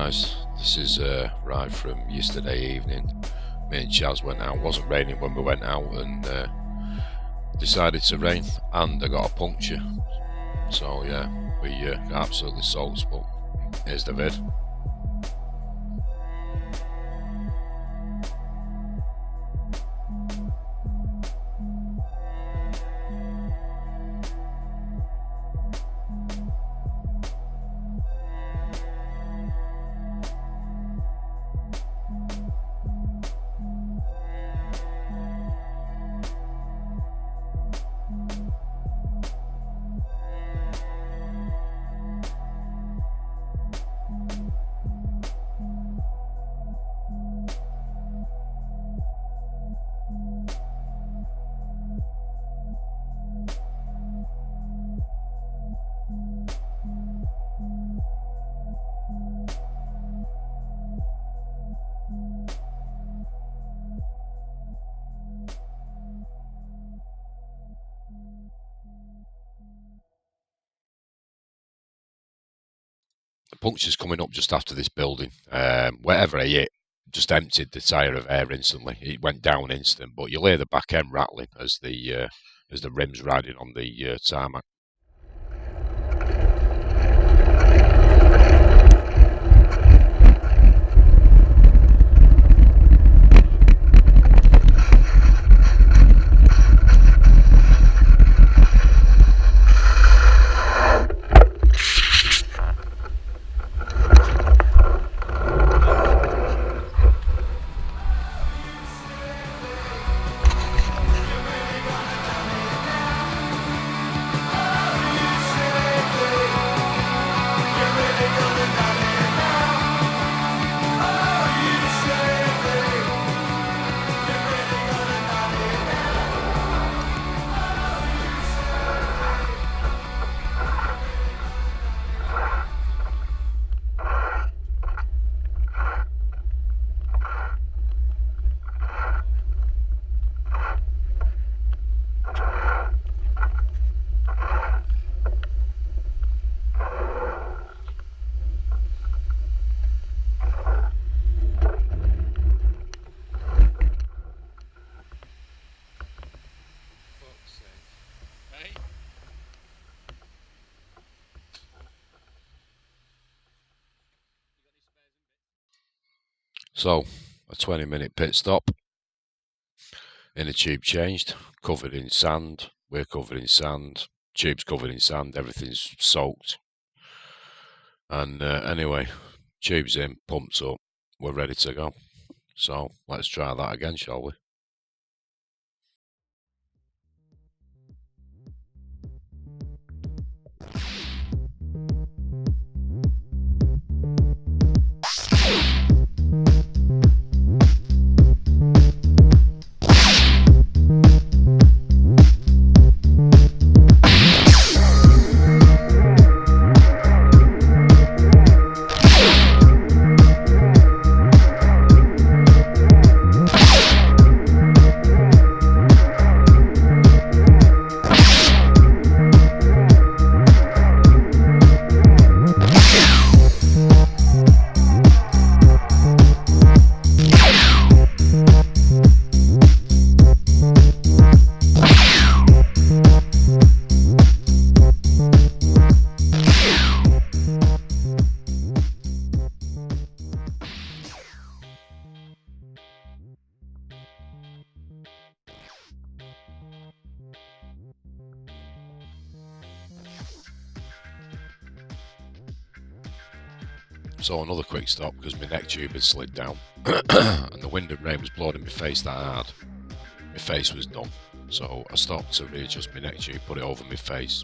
guys, this is right from yesterday evening. Me and Chaz went out. It wasn't raining when we went out, and decided to rain, and I got a puncture. So yeah, we got absolutely soaked, but here's the vid. The puncture's coming up just after this building. Whatever I hit, just emptied the tyre of air instantly. It went down instant, but you'll hear the back end rattling as the rim's riding on the tarmac. So, a 20-minute pit stop, inner tube changed, covered in sand, we're covered in sand, tube's covered in sand, everything's soaked. And anyway, tube's in, pumped up, we're ready to go. So, let's try that again, shall we? So another quick stop because my neck tube had slid down and the wind and rain was blowing in my face that hard. My face was numb, so I stopped to readjust my neck tube, put it over my face,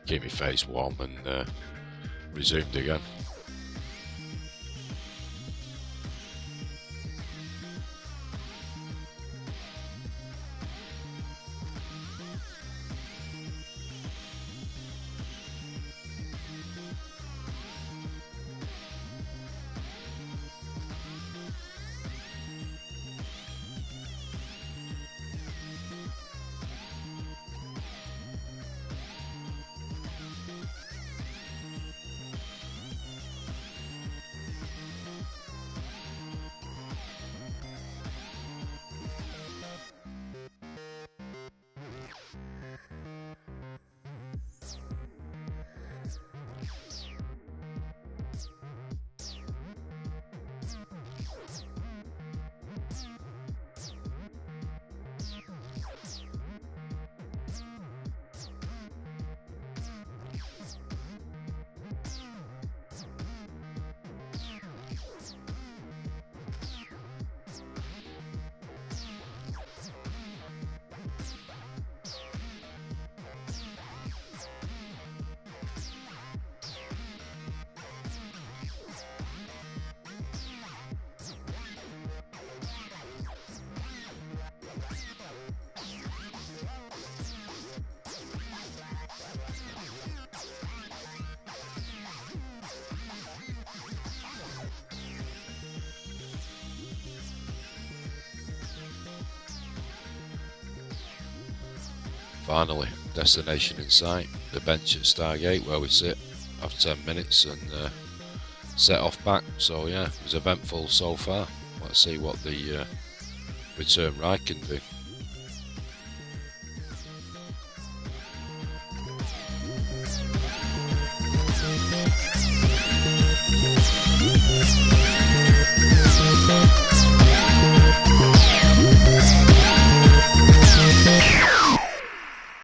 keep my face warm, and resumed again. Finally, destination in sight, the bench at Stargate where we sit after 10 minutes and set off back. So yeah, it was eventful so far. Let's see what the return ride can do.